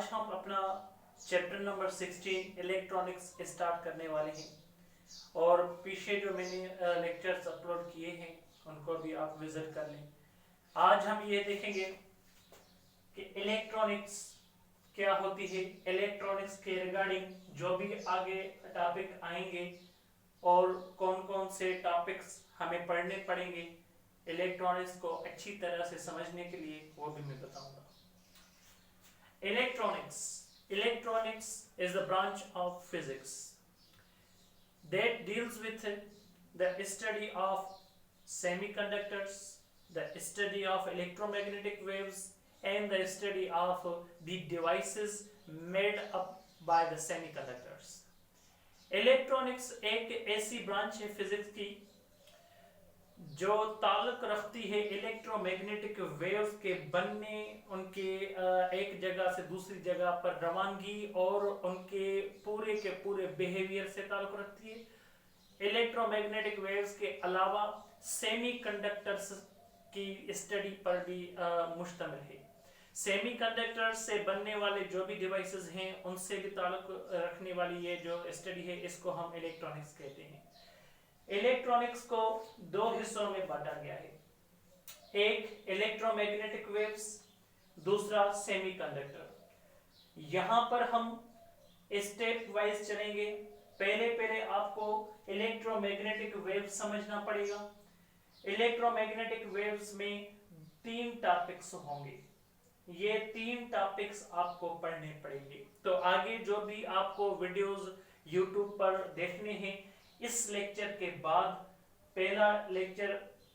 आज हम अपना चैप्टर नंबर 16 इलेक्ट्रॉनिक्स स्टार्ट करने वाले हैं और पीछे जो मैंने लेक्चर्स अपलोड किए हैं उनको भी आप विजिट कर लें। आज हम ये देखेंगे कि इलेक्ट्रॉनिक्स क्या होती है, इलेक्ट्रॉनिक्स के रिगार्डिंग जो भी आगे टॉपिक आएंगे और कौन कौन से टॉपिक्स हमें पढ़ने पड़ेंगे इलेक्ट्रॉनिक्स को अच्छी तरह से समझने के लिए, वो भी मैं बताऊंगा। Electronics is the branch of physics that deals with the study of semiconductors, the study of electromagnetic waves, and the study of the devices made up by the semiconductors. Electronics एक ऐसी ब्रांच है physics की जो ताल्लुक रखती है electromagnetic waves के बनने, उनके एक जगह से दूसरी जगह पर रवानगी और उनके पूरे के पूरे बिहेवियर से ताल्लुक रखती है। इलेक्ट्रोमैग्नेटिक वेव्स के अलावा सेमीकंडक्टर्स की स्टडी पर भी मुश्तमिल है। सेमीकंडक्टर्स से बनने वाले जो भी डिवाइसेस हैं उनसे भी ताल्लुक रखने वाली ये जो स्टडी है इसको हम इलेक्ट्रॉनिक्स कहते हैं। इलेक्ट्रॉनिक्स को दो हिस्सों में बांटा गया है, एक इलेक्ट्रोमैग्नेटिक वेव्स, दूसरा सेमीकंडक्टर। यहां पर हम स्टेप वाइज चलेंगे। पहले आपको इलेक्ट्रोमैग्नेटिक वेव्स समझना पड़ेगा। इलेक्ट्रोमैग्नेटिक वेव्स में तीन टॉपिक्स होंगे, ये तीन टॉपिक्स आपको पढ़ने पड़ेंगे। तो आगे जो भी आपको वीडियोस यूट्यूब पर देखने हैं, इस लेक्चर के बाद पहला लेक्चर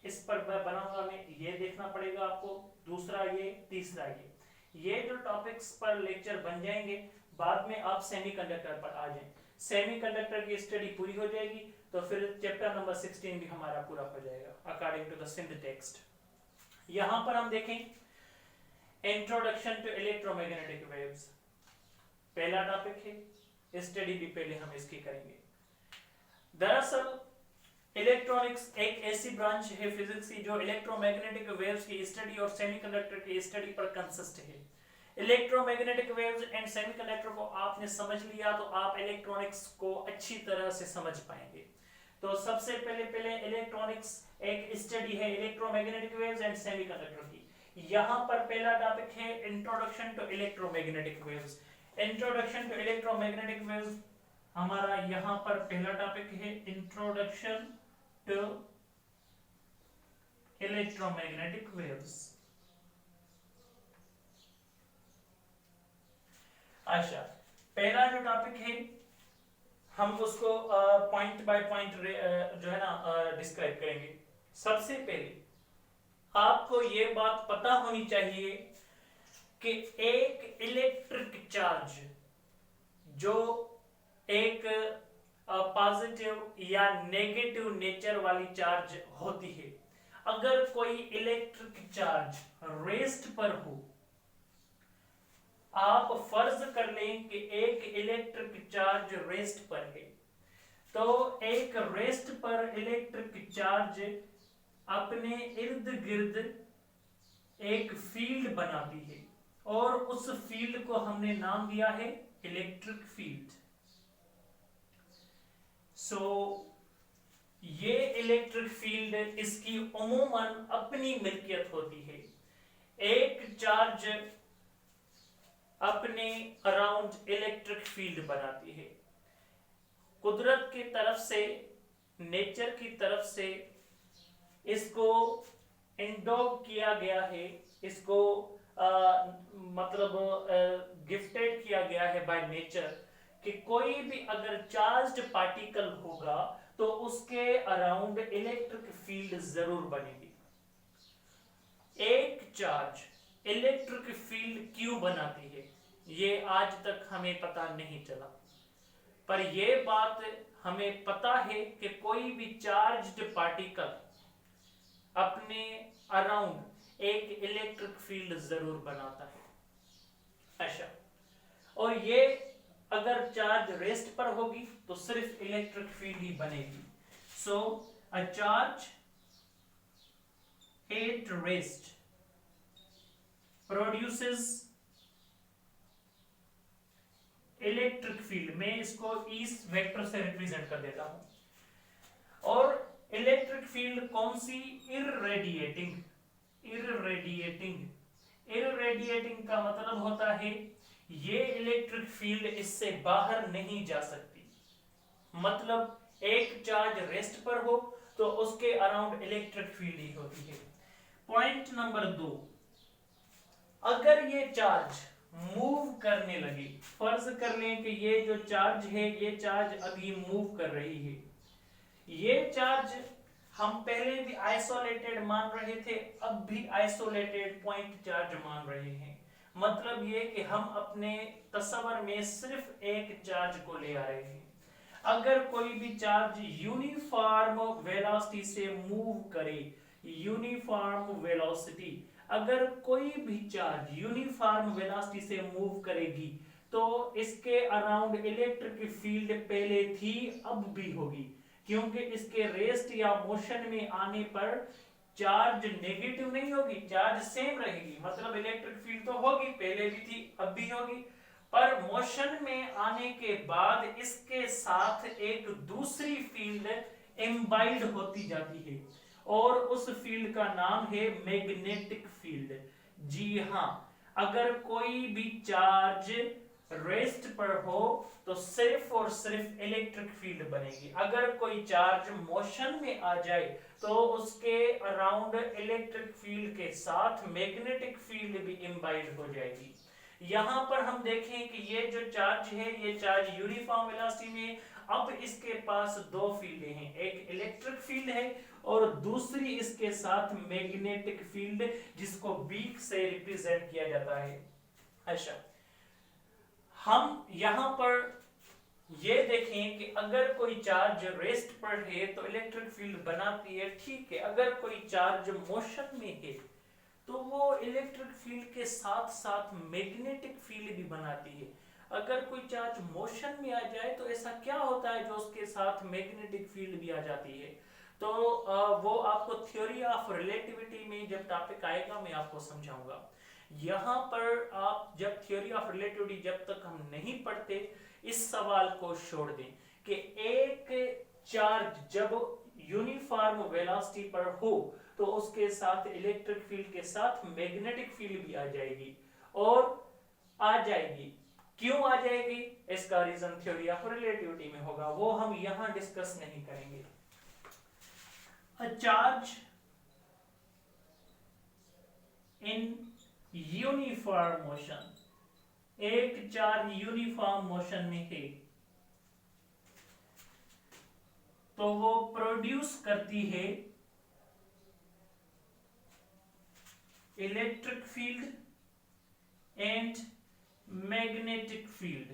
इस पर मैं बनाऊंगा, मैं ये देखना पड़ेगा आपको, दूसरा ये, तीसरा ये जो टॉपिक्स पर लेक्चर बन जाएंगे, बाद में आप सेमीकंडक्टर पर आ जाएं। सेमीकंडक्टर की स्टडी पूरी हो जाएगी तो फिर चैप्टर नंबर 16 भी हमारा पूरा हो जाएगा अकॉर्डिंग टू द सिंध टेक्स्ट। यहां पर हम देखें इंट्रोडक्शन टू इलेक्ट्रोमैग्नेटिक वेव्स, पहला टॉपिक है, स्टडी भी पहले हम इसकी करेंगे। दरअसल इलेक्ट्रॉनिक्स एक ऐसी ब्रांच है फिजिक्स की जो इलेक्ट्रोमैग्नेटिक वेव्स की स्टडी और सेमीकंडक्टर की स्टडी पर कंसिस्ट है। इलेक्ट्रोमैग्नेटिक वेव्स एंड सेमीकंडक्टर को आपने समझ लिया तो आप इलेक्ट्रॉनिक्स को अच्छी तरह से समझ पाएंगे। तो सबसे पहले इलेक्ट्रॉनिक्स एक स्टडी है इलेक्ट्रोमैग्नेटिक वेव्स एंड सेमीकंडक्टर की। यहां पर पहला टॉपिक है introduction to electromagnetic waves. Introduction to electromagnetic waves हमारा यहां पर पहला टॉपिक है, इंट्रोडक्शन टू इलेक्ट्रोमैग्नेटिक वेव्स। अच्छा, पहला जो टॉपिक है हम उसको पॉइंट बाय पॉइंट जो है ना डिस्क्राइब करेंगे। सबसे पहले आपको ये बात पता होनी चाहिए कि एक इलेक्ट्रिक चार्ज जो एक पॉजिटिव या नेगेटिव नेचर वाली चार्ज होती है, अगर कोई इलेक्ट्रिक चार्ज रेस्ट पर हो, आप फर्ज कर लें कि एक इलेक्ट्रिक चार्ज रेस्ट पर है, तो एक रेस्ट पर इलेक्ट्रिक चार्ज अपने इर्द गिर्द एक फील्ड बनाती है और उस फील्ड को हमने नाम दिया है इलेक्ट्रिक फील्ड। ये इलेक्ट्रिक फील्ड इसकी उमूमन अपनी मिल्कियत होती है। एक चार्ज अपने अराउंड इलेक्ट्रिक फील्ड बनाती है। कुदरत की तरफ से, नेचर की तरफ से इसको इंडोव किया गया है, इसको गिफ्टेड किया गया है बाय नेचर कि कोई भी अगर चार्ज्ड पार्टिकल होगा तो उसके अराउंड इलेक्ट्रिक फील्ड जरूर बनेगी। एक चार्ज इलेक्ट्रिक फील्ड क्यों बनाती है ये आज तक हमें पता नहीं चला, पर यह बात हमें पता है कि कोई भी चार्ज्ड पार्टिकल अपने अराउंड एक इलेक्ट्रिक फील्ड जरूर बनाता है। अच्छा, और ये अगर चार्ज रेस्ट पर होगी तो सिर्फ इलेक्ट्रिक फील्ड ही बनेगी। So a charge at rest produces electric field, मैं इसको इस वेक्टर से रिप्रेजेंट कर देता हूं। और इलेक्ट्रिक फील्ड कौन सी? इररेडिएटिंग। इररेडिएटिंग का मतलब होता है ये इलेक्ट्रिक फील्ड इससे बाहर नहीं जा सकती। मतलब एक चार्ज रेस्ट पर हो तो उसके अराउंड इलेक्ट्रिक फील्ड ही होती है। पॉइंट नंबर 2, अगर ये चार्ज मूव करने लगे, फर्ज कर लें कि ये जो चार्ज है ये चार्ज अभी मूव कर रही है, ये चार्ज हम पहले भी आइसोलेटेड मान रहे थे, अब भी आइसोलेटेड पॉइंट चार्ज मान रहे हैं। मतलब ये कि हम अपने तस्वर में सिर्फ एक चार्ज को ले आ रहे हैं। अगर कोई भी चार्ज यूनिफॉर्म वेलोसिटी से मूव करे, यूनिफॉर्म वेलोसिटी, अगर कोई भी चार्ज यूनिफॉर्म वेलोसिटी से मूव करेगी तो इसके अराउंड इलेक्ट्रिक फील्ड पहले थी, अब भी होगी, क्योंकि इसके रेस्ट या मोशन में आने पर चार्ज नेगेटिव नहीं होगी, चार्ज सेम रहेगी। मतलब इलेक्ट्रिक फील्ड तो होगी, पहले भी थी, अब भी होगी, पर मोशन में आने के बाद इसके साथ एक दूसरी फील्ड एम्बाइड होती जाती है और उस फील्ड का नाम है मैग्नेटिक फील्ड। जी हाँ, अगर कोई भी चार्ज रेस्ट पर हो तो सिर्फ और सिर्फ इलेक्ट्रिक फील्ड बनेगी। अगर कोई चार्ज मोशन में आ जाए तो उसके अराउंड इलेक्ट्रिक फील्ड के साथ मैग्नेटिक फील्ड भी इम्बाइड हो जाएगी। यहां पर हम देखें कि ये जो चार्ज है ये चार्ज यूनिफॉर्म वेलोसिटी में, अब इसके पास दो फील्डें हैं, एक इलेक्ट्रिक फील्ड है और दूसरी इसके साथ मैग्नेटिक फील्ड, जिसको बीक से रिप्रेजेंट किया जाता है। अच्छा, हम यहां पर ये देखें कि अगर कोई चार्ज रेस्ट पर है तो इलेक्ट्रिक फील्ड बनाती है, ठीक है। अगर कोई चार्ज मोशन में है तो वो इलेक्ट्रिक फील्ड के साथ साथ मैग्नेटिक फील्ड भी बनाती है। अगर कोई चार्ज मोशन में आ जाए तो ऐसा क्या होता है जो उसके साथ मैग्नेटिक फील्ड भी आ जाती है? तो वो आपको थ्योरी ऑफ रिलेटिविटी में जब टॉपिक आएगा मैं आपको समझाऊंगा। यहाँ पर आप जब थ्योरी ऑफ रिलेटिविटी जब तक हम नहीं पढ़ते, इस सवाल को छोड़ दें कि एक चार्ज जब यूनिफॉर्म वेलोसिटी पर हो तो उसके साथ इलेक्ट्रिक फील्ड के साथ मैग्नेटिक फील्ड भी आ जाएगी। और आ जाएगी, क्यों आ जाएगी? इसका रीजन थ्योरी ऑफ रिलेटिविटी में होगा, वो हम यहां डिस्कस नहीं करेंगे। A charge in uniform motion, एक चार्ज यूनिफॉर्म मोशन में है तो वो प्रोड्यूस करती है electric field and magnetic field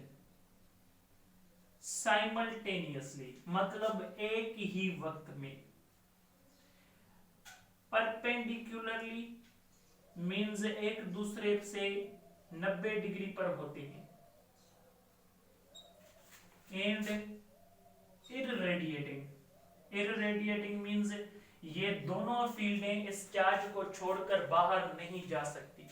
simultaneously, मतलब एक ही वक्त में। परपेंडिकुलरली मीन्स एक दूसरे से 90 डिग्री पर होते हैं, एंड इररेडिएटिंग मीन्स ये दोनों फील्डें इस चार्ज को छोड़कर बाहर नहीं जा सकती।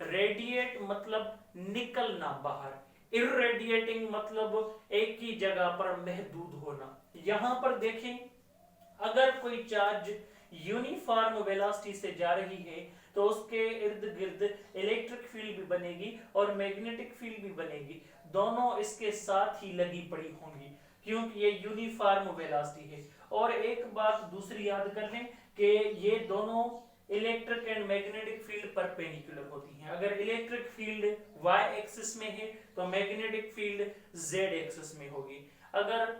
रेडिएट मतलब निकलना बाहर, इररेडिएटिंग मतलब एक ही जगह पर महदूद होना। यहां पर देखें, अगर कोई चार्ज यूनिफॉर्म वेलोसिटी से जा रही है तो उसके इर्द गिर्द इलेक्ट्रिक फील्ड भी बनेगी और मैग्नेटिक फील्ड भी बनेगी, दोनों इसके साथ ही लगी पड़ी होंगी क्योंकि ये यूनिफॉर्म वेलोसिटी है। और एक बात दूसरी याद कर लें कि ये दोनों electric and magnetic field perpendicular होती हैं। अगर इलेक्ट्रिक फील्ड y एक्सिस में है तो मैग्नेटिक फील्ड z एक्सिस में होगी। अगर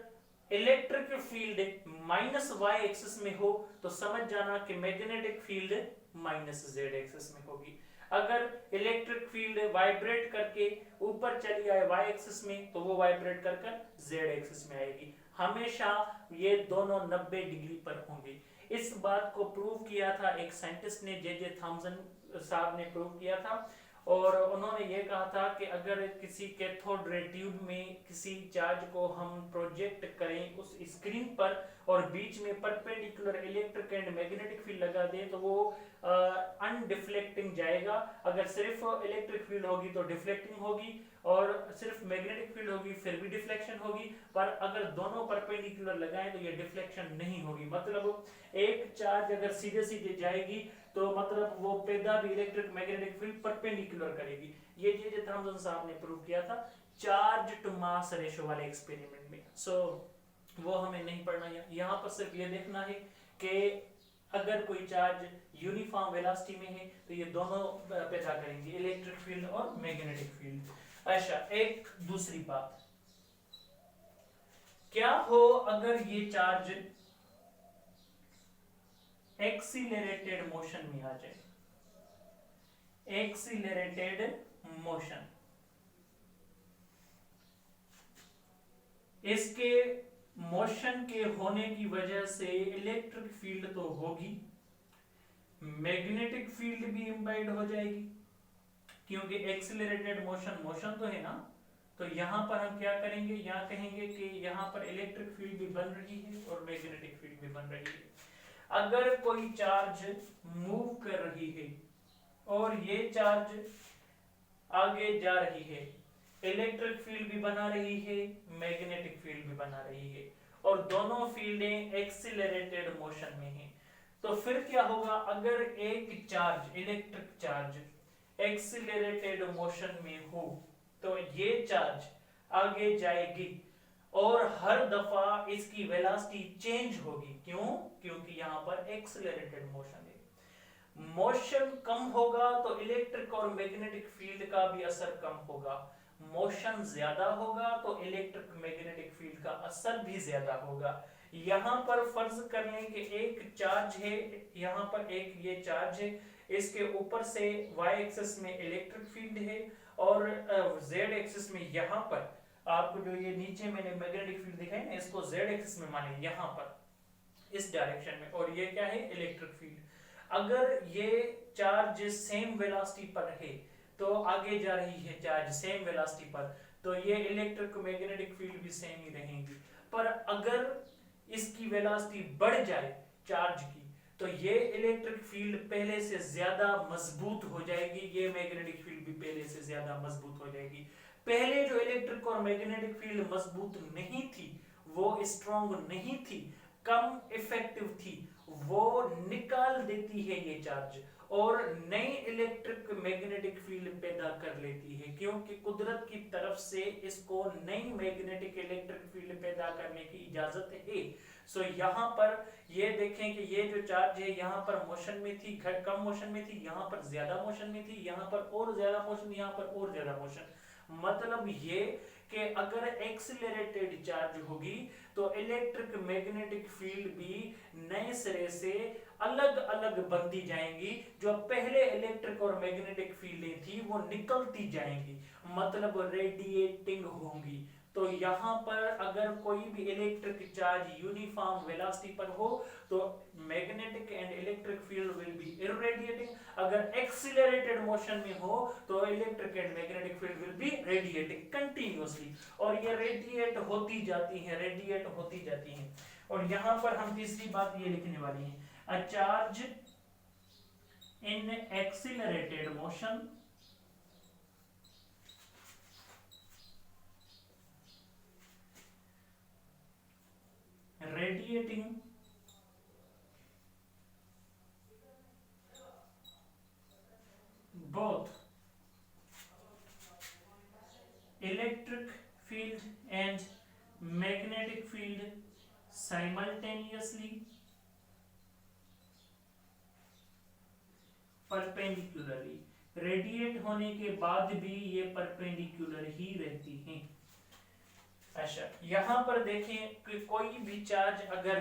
electric field minus y axis में हो तो समझ जाना कि magnetic field minus z axis में होगी। अगर इलेक्ट्रिक फील्ड वाइब्रेट करके ऊपर चली आए y एक्सिस में तो वो वाइब्रेट कर z एक्सिस में आएगी। हमेशा ये दोनों 90 डिग्री पर होंगे। इस बात को प्रूव किया था एक साइंटिस्ट ने, जे थॉमसन साहब ने प्रूव किया था। और उन्होंने ये कहा था कि अगर किसी कैथोड रे ट्यूब में किसी चार्ज को हम प्रोजेक्ट करें उस स्क्रीन पर और बीच में perpendicular electric and magnetic field लगा दें तो वो अनडिफ्लेक्टिंग जाएगा। अगर सिर्फ इलेक्ट्रिक फील्ड होगी तो डिफ्लेक्टिंग होगी और सिर्फ मैग्नेटिक फील्ड होगी फिर भी डिफ्लेक्शन होगी। पर अगर दोनों परपेंडिकुलर लगाएं तो ये डिफ्लेक्शन नहीं होगी। मतलब एक चार्ज अगर सीधे सीधे जाएगी तो मतलब वो पैदा भी इलेक्ट्रिक मैग्नेटिक फील्ड परपेंडिकुलर करेगी। ये चीज थॉमसन साहब ने प्रूव किया था चार्ज टू मास रेशो वाले एक्सपेरिमेंट में। सो वो हमें नहीं पढ़ना है, यहाँ पर सिर्फ ये देखना है कि अगर कोई चार्ज यूनिफॉर्म वेलोसिटी में है तो ये दोनों पैदा करेंगे, इलेक्ट्रिक फील्ड और मैग्नेटिक फील्ड। अच्छा, एक दूसरी बात, क्या हो अगर ये चार्ज एक्सीलरेटेड मोशन में आ जाए, एक्सीलरेटेड मोशन, इसके मोशन के होने की वजह से इलेक्ट्रिक फील्ड तो होगी, मैग्नेटिक फील्ड भी इंबाइड हो जाएगी, क्योंकि एक्सीलरेटेड मोशन तो है ना। तो यहां पर हम क्या करेंगे, यहां कहेंगे कि यहां पर इलेक्ट्रिक फील्ड भी बन रही है और मैग्नेटिक फील्ड भी बन रही है। अगर कोई चार्ज मूव कर रही है और ये चार्ज आगे जा रही है, इलेक्ट्रिक फील्ड भी बना रही है, मैग्नेटिक फील्ड भी बना रही है और दोनों फील्डें एक्सीलरेटेड मोशन में हैं, तो फिर क्या होगा, अगर एक charge electric charge accelerated motion में हो तो ये चार्ज आगे जाएगी और हर दफा इसकी वेलोसिटी चेंज होगी। क्यों? क्योंकि यहां पर एक्सीलरेटेड मोशन है। मोशन कम होगा तो इलेक्ट्रिक और मैग्नेटिक फील्ड का भी असर कम होगा, मोशन ज्यादा होगा तो इलेक्ट्रिक मैग्नेटिक फील्ड का असर भी ज्यादा होगा। यहां पर फर्ज कर लें कि एक चार्ज है, यहां पर एक ये चार्ज है, इसके ऊपर से y एक्सिस में इलेक्ट्रिक फील्ड है और z एक्सिस में यहां पर आपको जो ये नीचे मैंने मैग्नेटिक फील्ड दिखाई ना, इसको z एक्सिस में माने यहां पर इस डायरेक्शन में, और ये क्या है, इलेक्ट्रिक फील्ड। अगर ये चार्ज सेम वेलोसिटी पर है तो आगे जा रही है चार्ज सेम वेलोसिटी पर, तो ये इलेक्ट्रिक मैग्नेटिक फील्ड भी सेम ही रहेंगी। पर अगर इसकी वेलोसिटी बढ़ जाए चार्ज की तो ये इलेक्ट्रिक फील्ड पहले से ज्यादा मजबूत हो जाएगी, ये मैग्नेटिक फील्ड भी पहले से ज्यादा मजबूत हो जाएगी। पहले जो इलेक्ट्रिक और मैग्नेटिक फील्ड मजबूत नहीं थी, वो स्ट्रॉन्ग नहीं थी, कम इफेक्टिव थी, वो निकाल देती है ये चार्ज और नई इलेक्ट्रिक मैग्नेटिक फील्ड पैदा कर लेती है, क्योंकि कुदरत की तरफ से इसको नई मैग्नेटिक इलेक्ट्रिक फील्ड पैदा करने की इजाजत है। सो यहाँ पर ये देखें कि ये जो चार्ज है यहाँ पर मोशन में थी, कम मोशन में थी, यहाँ पर ज्यादा मोशन में थी, यहाँ पर और ज्यादा मोशन, यहाँ पर और ज्यादा मोशन। मतलब ये कि अगर एक्सीलरेटेड चार्ज होगी तो इलेक्ट्रिक मैग्नेटिक फील्ड भी नए सिरे से अलग अलग बनती जाएंगी, जो पहले इलेक्ट्रिक और मैग्नेटिक फील्डें थी वो निकलती जाएंगी, मतलब रेडिएटिंग होंगी। तो यहाँ पर अगर कोई भी इलेक्ट्रिक चार्ज यूनिफॉर्म वेलोसिटी पर हो तो magnetic and electric field will be irradiating, अगर एक्सीलरेटेड मोशन में हो तो electric and magnetic field will be radiating continuously, और ये रेडिएट होती जाती है, रेडिएट होती जाती है। और यहाँ पर हम तीसरी बात ये लिखने वाली है, a charge in accelerated motion radiating both electric field and magnetic field simultaneously perpendicularly, radiate होने के बाद भी ये परपेंडिकुलर ही रहती हैं। अच्छा, यहाँ पर देखें कि कोई भी चार्ज अगर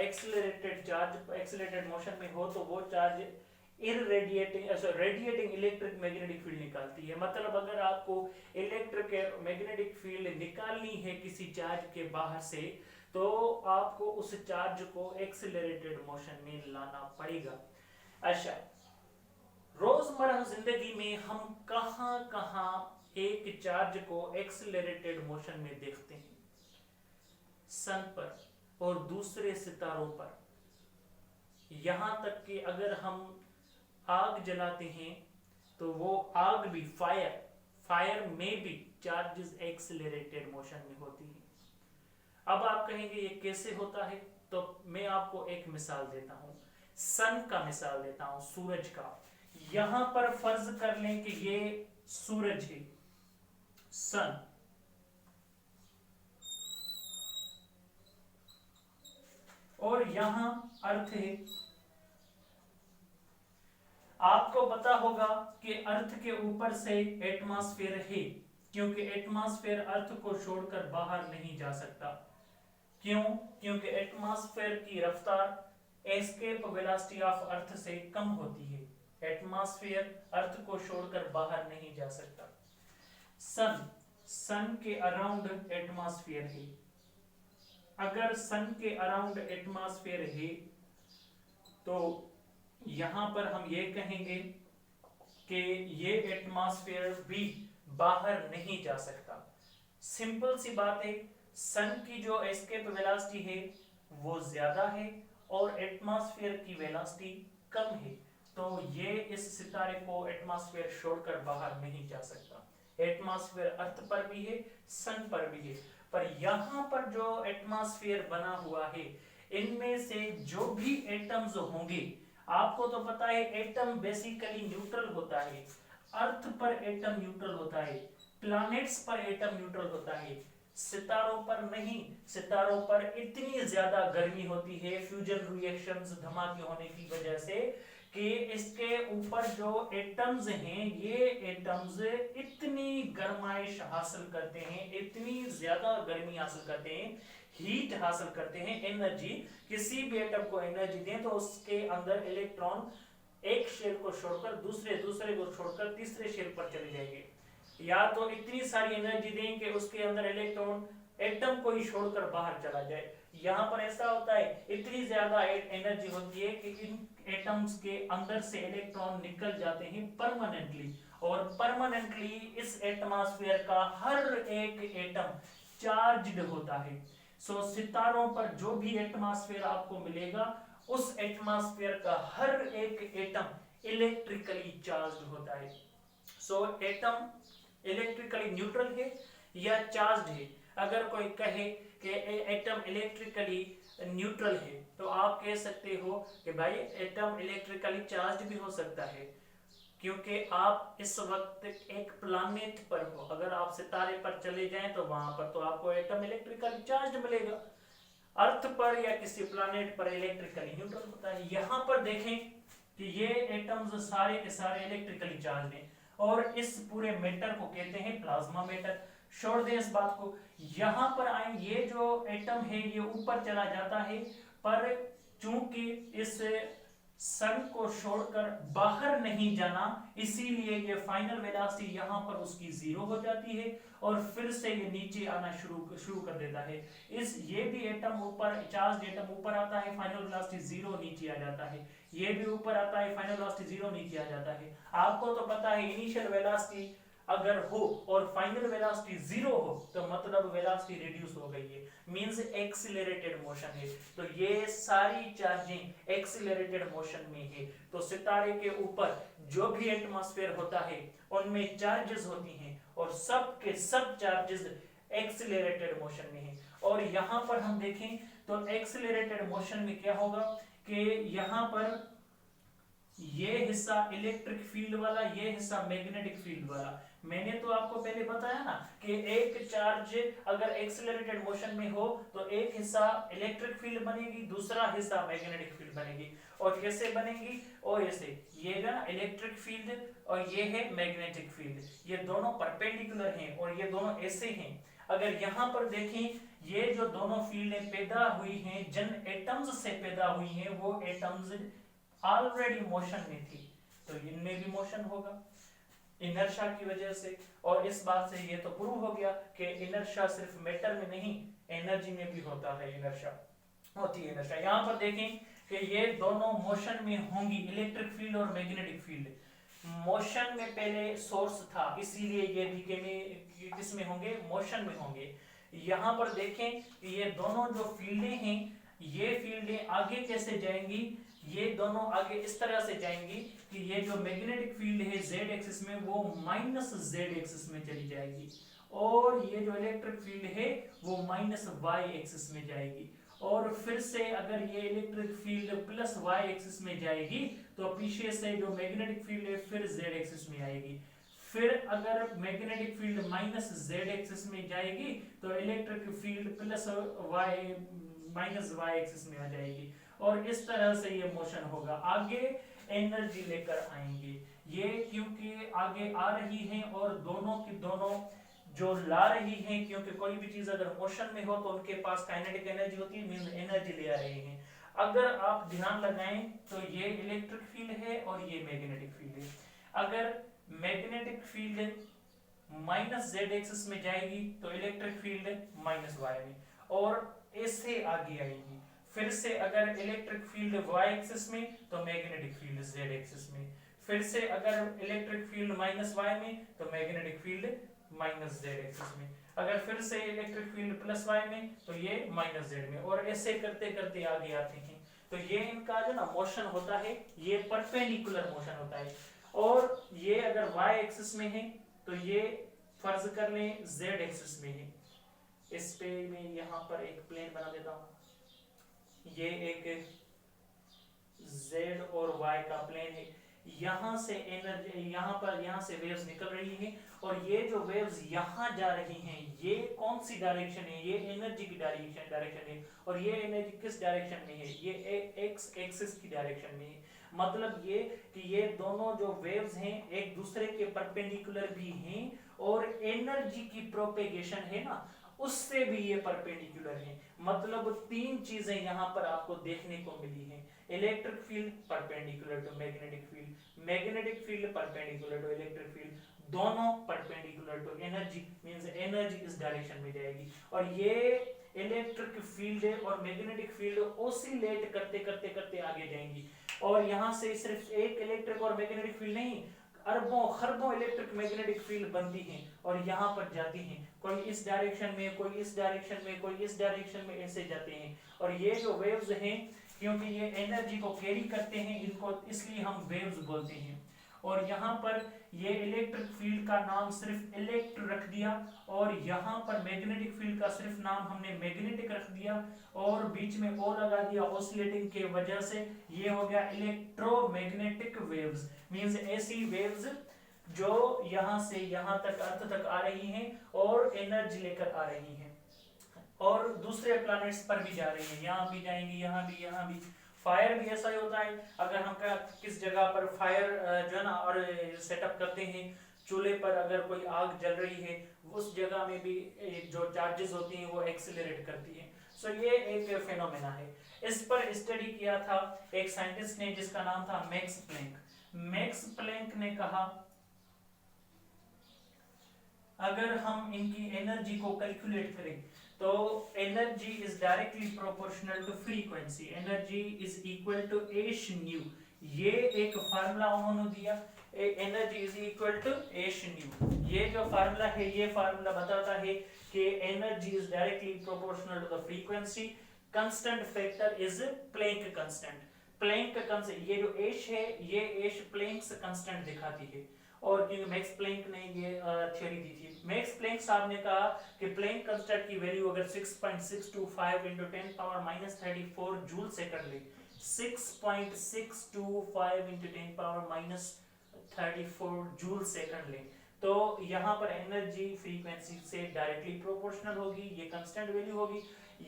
एक्सीलरेटेड चार्ज एक्सीलरेटेड मोशन में हो तो वो charge irradiating radiating electric magnetic field निकालती है। मतलब अगर आपको इलेक्ट्रिक मैग्नेटिक फील्ड निकालनी है किसी चार्ज के बाहर से तो आपको उस चार्ज को एक्सीलरेटेड मोशन में लाना पड़ेगा। अच्छा, रोजमर्रा जिंदगी में हम कहां कहां एक चार्ज को एक्सीलरेटेड मोशन में देखते हैं? सन पर और दूसरे सितारों पर। यहां तक कि अगर हम आग जलाते हैं तो वो आग भी फायर में भी चार्जेस एक्सीलरेटेड मोशन में होती है। अब आप कहेंगे ये कैसे होता है? तो मैं आपको एक मिसाल देता हूं, सन का मिसाल देता हूं, सूरज का। यहां पर फर्ज कर लें कि ये सूरज है, सन, और यहां अर्थ है। आपको पता होगा कि अर्थ के ऊपर से एटमॉस्फेयर है, क्योंकि एटमॉस्फेयर अर्थ को छोड़कर बाहर नहीं जा सकता। क्यों? क्योंकि एटमॉस्फेयर की रफ्तार एस्केप वेलोसिटी ऑफ अर्थ से कम होती है। एटमॉस्फेयर अर्थ को छोड़कर बाहर नहीं जा सकता। सन के अराउंड एटमॉस्फेयर है। अगर सन के अराउंड एटमॉस्फेयर है तो यहां पर हम ये कहेंगे कि ये एटमॉस्फेयर भी बाहर नहीं जा सकता। सिंपल सी बात है, सन की जो एस्केप वेलोसिटी है वो ज्यादा है और एटमॉस्फेयर की वेलोसिटी कम है, तो ये इस सितारे को एटमॉस्फेयर छोड़कर बाहर नहीं जा सकता। एटमॉस्फेयर अर्थ पर भी है, सन पर भी है, पर यहां पर जो एटमॉस्फेयर बना हुआ है इनमें से जो भी एटम्स होंगे, आपको तो पता है एटम बेसिकली न्यूट्रल होता है। अर्थ पर एटम न्यूट्रल होता है, प्लैनेट्स पर एटम न्यूट्रल होता है, सितारों पर नहीं। सितारों पर इतनी ज्यादा गर्मी होती है फ्यूजन रिएक्शंस धमाके होने की वजह से कि इसके ऊपर जो एटम्स हैं, ये एटम्स इतनी गर्माइश हासिल करते हैं, इतनी ज्यादा गर्मी हासिल करते हैं, हीट हासिल करते हैं, एनर्जी। किसी भी एटम को एनर्जी दें तो उसके अंदर इलेक्ट्रॉन एक शेल को छोड़कर दूसरे को छोड़कर तीसरे शेल पर चले जाएंगे, या तो इतनी सारी एनर्जी दें कि उसके अंदर इलेक्ट्रॉन एटम को ही छोड़कर बाहर चला जाए। यहां पर ऐसा होता है, इतनी ज्यादा एनर्जी होती है कि इन एटम्स के अंदर से इलेक्ट्रॉन निकल जाते हैं परमानेंटली, और परमानेंटली इस एटमॉस्फेयर का हर एक एटम चार्ज्ड होता है। सो सितारों पर जो भी एटमॉस्फेयर आपको मिलेगा, उस एटमॉस्फेयर का हर एक एटम इलेक्ट्रिकली चार्ज्ड होता है। सो एटम इलेक्ट्रिकली न्यूट्रल है या चार्ज्ड है? अगर कोई कहे कि एटम इलेक्ट्रिकली न्यूट्रल है तो आप कह सकते हो कि भाई एटम इलेक्ट्रिकली चार्ज्ड भी हो सकता है, क्योंकि आप इस वक्त एक प्लैनेट पर हो। अगर आप सितारे पर चले जाएं तो वहां पर तो आपको एटम इलेक्ट्रिकली चार्ज्ड मिलेगा। अर्थ पर या किसी प्लैनेट पर इलेक्ट्रिकली न्यूट्रल होता है। यहां पर देखें कि ये एटम्स सारे के सारे इलेक्ट्रिकली चार्ज हैं, और इस पूरे मैटर को कहते हैं प्लाज्मा मैटर। छोड़ दें इस बात को, यहां पर आए, ये जो एटम है ये ऊपर चला जाता है, पर चूंकि इस सन को छोड़कर बाहर नहीं जाना, इसीलिए ये फाइनल वेलोसिटी यहां पर उसकी जीरो हो जाती है और फिर से ये नीचे आना शुरू कर देता है। ये भी एटम ऊपर, चार्ज एटम ऊपर आता है, फाइनल वेलोसिटी जीरो नीचे आ जाता है। ये भी ऊपर आता है, फाइनल वेलोसिटी जीरो नीचे आ जाता है। आपको तो पता है इनिशियल वेलोसिटी अगर हो और फाइनल वेलोसिटी जीरो हो तो मतलब वेलोसिटी रिड्यूस हो गई है, मींस एक्सीलरेटेड मोशन है। तो ये सारी चार्जिंग एक्सीलरेटेड मोशन में है। तो सितारे के ऊपर जो भी एटमॉस्फेयर होता है उनमें चार्जेस होती हैं, और सब के सब चार्जेस एक्सीलरेटेड मोशन में है। और यहां पर हम देखें तो एक्सीलरेटेड मोशन में क्या होगा कि यहां पर ये हिस्सा इलेक्ट्रिक फील्ड वाला, ये हिस्सा मैग्नेटिक फील्ड वाला। मैंने तो आपको पहले बताया ना कि एक चार्ज अगर एक्सीलरेटेड मोशन में हो तो एक हिस्सा इलेक्ट्रिक फील्ड बनेगी, दूसरा हिस्सा मैग्नेटिक फील्ड बनेगी। और कैसे बनेगी? और ऐसे, ये ना इलेक्ट्रिक फील्ड और ये है मैग्नेटिक फील्ड, ये दोनों परपेंडिकुलर हैं और ये दोनों ऐसे हैं। अगर यहाँ पर देखें, ये जो दोनों फील्डें पैदा हुई हैं, जिन एटम्स से पैदा हुई हैं, वो एटम्स ऑलरेडी मोशन में थी, तो इनमें भी मोशन होगा इनर्शिया की वजह से। और इस बात से ये तो प्रूव हो गया कि इनर्शिया सिर्फ मेटर में नहीं, एनर्जी में भी होता है, इनर्शिया होती है इनर्शिया। यहाँ पर देखें कि ये दोनों मोशन में होंगी, इलेक्ट्रिक फील्ड और मैग्नेटिक फील्ड। मोशन में पहले सोर्स था, इसीलिए ये डीके में किस में होंगे, मोशन में होंगे। यहाँ पर देखें कि ये दोनों जो फील्डें हैं, ये फील्डें आगे कैसे जाएंगी, ये दोनों आगे इस तरह से जाएंगी कि ये जो मैग्नेटिक फील्ड है जेड एक्सिस में वो माइनस जेड एक्सिस में चली जाएगी, और ये जो इलेक्ट्रिक फील्ड है वो माइनस वाई एक्सिस में जाएगी। और फिर से अगर ये electric field plus Y axis में जाएगी तो पीछे से जो मैग्नेटिक फील्ड है फिर जेड एक्सिस में आएगी। फिर अगर magnetic field minus Z axis में जाएगी तो electric field plus Y minus Y axis में आ जाएगी, और इस तरह से ये मोशन होगा, आगे एनर्जी लेकर आएंगे। ये क्योंकि आगे आ रही हैं और दोनों की दोनों जो ला रही हैं, क्योंकि कोई भी चीज अगर मोशन में हो तो उनके पास काइनेटिक एनर्जी होती है, मींस एनर्जी ले आ रहे हैं। अगर आप ध्यान लगाएं तो ये इलेक्ट्रिक फील्ड है और ये मैग्नेटिक फील्ड है। अगर magnetic field minus Z axis में जाएगी तो इलेक्ट्रिक फील्ड माइनस वाई में, और इससे आगे आएगी। फिर से अगर इलेक्ट्रिक फील्ड वाई एक्सिस में तो मैग्नेटिक फील्ड जेड एक्सिस में, फिर से अगर इलेक्ट्रिक फील्ड माइनस वाई में तो magnetic field minus Z axis में, अगर फिर से इलेक्ट्रिक फील्ड प्लस वाई में तो ये माइनस जेड में, और ऐसे करते करते आगे आते हैं। तो ये इनका जो ना मोशन होता है ये परपेंडिकुलर मोशन होता है, और ये अगर वाई एक्सिस में है तो ये फर्ज कर लें जेड एक्सिस में है। इस पे मैं यहाँ पर एक प्लेन बना देता हूँ, ये एक जेड और वाई का प्लेन है। यहाँ से एनर्जी यहाँ से वेव्स निकल रही हैं, और ये जो वेव्स यहाँ जा रही हैं ये कौन सी डायरेक्शन है, ये एनर्जी की डायरेक्शन है, और ये एनर्जी किस डायरेक्शन में है, ये एक्स एक्सिस की डायरेक्शन में है। मतलब ये कि ये दोनों जो वेव्स हैं एक दूसरे के परपेंडिकुलर भी हैं, और एनर्जी की प्रोपेगेशन है ना उससे भी ये परपेंडिकुलर है। मतलब तीन चीजें यहाँ पर आपको देखने को मिली हैं, electric field perpendicular to magnetic field, magnetic field perpendicular to electric field, दोनों perpendicular to energy, means energy इस डायरेक्शन में जाएगी। और ये इलेक्ट्रिक फील्ड और मैग्नेटिक फील्ड ओसिलेट करते करते करते आगे जाएंगी, और यहाँ से सिर्फ एक इलेक्ट्रिक और मैग्नेटिक फील्ड नहीं, अरबों खरबों इलेक्ट्रिक मैग्नेटिक फील्ड बनती हैं और यहाँ पर जाती हैं, कोई इस डायरेक्शन में, कोई इस डायरेक्शन में, कोई इस डायरेक्शन में, ऐसे जाते हैं। और ये जो वेव्स हैं क्योंकि ये एनर्जी को कैरी करते हैं, इनको इसलिए हम वेव्स बोलते हैं। और यहाँ पर ये इलेक्ट्रिक फील्ड का नाम सिर्फ इलेक्ट्र रख दिया, और यहाँ पर मैग्नेटिक फील्ड का सिर्फ नाम हमने मैग्नेटिक रख दिया, और बीच में ओ लगा दिया ऑसिलेटिंग के वजह से, ये हो गया इलेक्ट्रोमैग्नेटिक वेव्स, मींस ऐसी वेव्स जो यहाँ से यहाँ तक अर्थ तक आ रही हैं और एनर्जी लेकर आ रही हैं, और दूसरे प्लैनेट्स पर भी जा रही हैं, यहाँ भी जाएंगी, यहाँ भी। फायर भी ऐसा ही होता है, अगर हम किस जगह पर फायर जो है ना और सेटअप करते हैं, चूल्हे पर अगर कोई आग जल रही है उस जगह में भी जो चार्जेस होती हैं वो एक्सेलरेट करती हैं। सो ये एक फेनोमेना है। इस पर स्टडी किया था एक साइंटिस्ट ने जिसका नाम था मैक्स प्लैंक। मैक्स प्लैंक ने कहा अगर हम इनकी एनर्जी को कैलकुलेट करें तो energy is directly proportional to frequency, energy is equal to H nu, ये एक फार्मूला उन्होंने दिया, energy is equal to H nu. ये जो फार्मूला है ये फार्मूला बताता है कि energy is directly proportional to the frequency, constant factor is Planck constant, Planck constant, ये जो एच है ये एच प्लैंक्स कांस्टेंट दिखाती है, और क्योंकि मैक्स प्लैंक ने ये थ्योरी दी थी। मैक्स प्लैंक साहब ने कहा कि प्लैंक कांस्टेंट की वैल्यू अगर 6.625 into 10 power minus 34 जूल से कर ले, 6.625 into 10 power minus 34 जूल से कर ले, तो यहाँ पर एनर्जी फ्रीक्वेंसी से डायरेक्टली प्रोपोर्शनल होगी, ये कांस्टेंट वैल्यू होगी।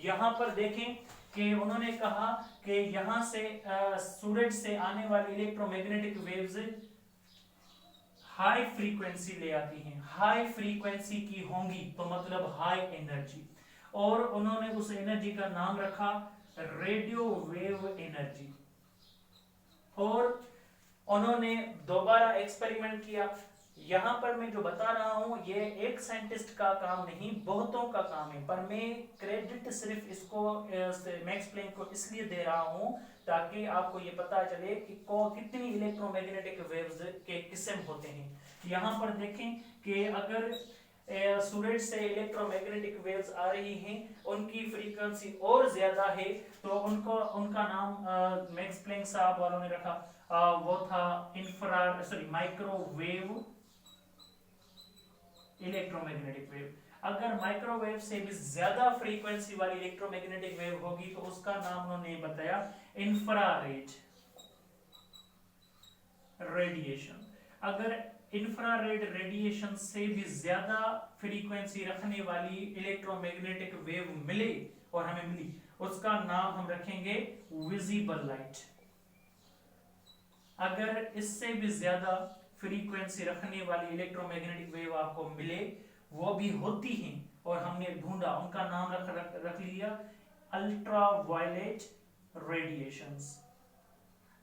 यहाँ पर देखें कि उन्होंने कहा कि यहाँ से सूरज से आने वाली इलेक्ट्रोमैग्नेटिक वेव्स हाई फ्रीक्वेंसी ले आती हैं, हाई फ्रीक्वेंसी की होंगी तो मतलब हाई एनर्जी, और उन्होंने उस एनर्जी का नाम रखा रेडियो वेव एनर्जी। और उन्होंने दोबारा एक्सपेरिमेंट किया यहाँ पर मैं जो बता रहा हूँ ये एक साइंटिस्ट का काम नहीं, बहुतों का काम है, पर मैं क्रेडिट सिर्फ इसको मैक्स प्लैंक को इसलिए दे रहा हूँ ताकि आपको ये पता चले कि कितनी इलेक्ट्रोमैग्नेटिक वेव्स के किस्म होते हैं। यहाँ पर देखें कि अगर सूरज से इलेक्ट्रोमैग्नेटिक वेव्स आ रही हैं, उनकी फ्रीक्वेंसी और ज्यादा है, तो उनका नाम मैक्स प्लैंक साहब वालों ने रखा, वो था माइक्रोवेव इलेक्ट्रोमैग्नेटिक वेव। अगर माइक्रोवेव से भी ज्यादा फ्रीक्वेंसी वाली इलेक्ट्रोमैग्नेटिक वेव होगी तो उसका नाम उन्होंने बताया इंफ्रारेड रेडिएशन। अगर इंफ्रारेड रेडिएशन से भी ज्यादा फ्रीक्वेंसी रखने वाली इलेक्ट्रोमैग्नेटिक वेव मिले और हमें मिली, उसका नाम हम रखेंगे विजिबल लाइट। अगर इससे भी ज्यादा फ्रीक्वेंसी रखने वाली इलेक्ट्रोमैग्नेटिक वेव आपको मिले, वो भी होती हैं और हमने ढूंढा, उनका नाम रख लिया अल्ट्रावायलेट रेडिएशंस।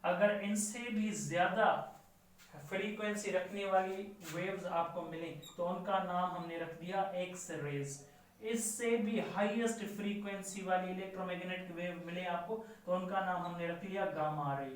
अगर इनसे भी ज्यादा फ्रीक्वेंसी रखने वाली वेव्स आपको मिले तो उनका नाम हमने रख दिया एक्स रेज। इससे भी हाईएस्ट फ्रीक्वेंसी वाली इलेक्ट्रोमैग्नेटिक वेव मिले आपको तो उनका नाम हमने रख लिया गामा रे।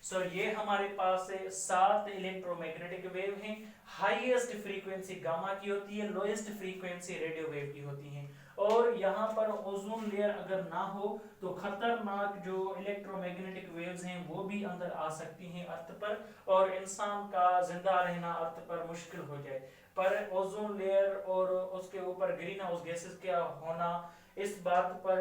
सो ये हमारे पास 7 इलेक्ट्रोमैग्नेटिक वेव हैं। हाईएस्ट फ्रीक्वेंसी गामा की होती है, लोएस्ट फ्रीक्वेंसी रेडियो वेव की होती है। और यहाँ पर ओजोन लेयर अगर ना हो तो खतरनाक जो इलेक्ट्रोमैग्नेटिक वेव्स हैं वो भी अंदर आ सकती हैं अर्थ पर, और इंसान का जिंदा रहना अर्थ पर मुश्किल हो जाए। पर ओजोन लेयर और उसके ऊपर ग्रीन हाउस गैसेस का होना, इस बात पर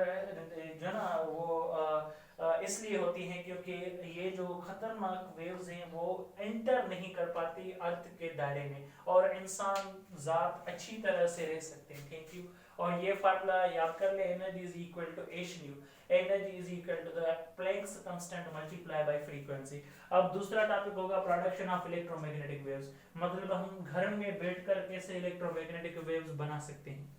जो ना वो इसलिए होती हैं क्योंकि ये जो खतरनाक वेव्स हैं वो एंटर नहीं कर पाती अर्थ के दायरे में और इंसान जात अच्छी तरह से रह सकते हैं। Thank you. और ये फार्मूला याद कर ले, energy is equal to h nu, energy is equal to the Planck's constant multiply by frequency. अब दूसरा टॉपिक होगा प्रोडक्शन ऑफ इलेक्ट्रोमैग्नेटिक वेव्स, मतलब हम घर में बैठकर कैसे इलेक्ट्रोमैग्नेटिक वेव्स बना सकते हैं।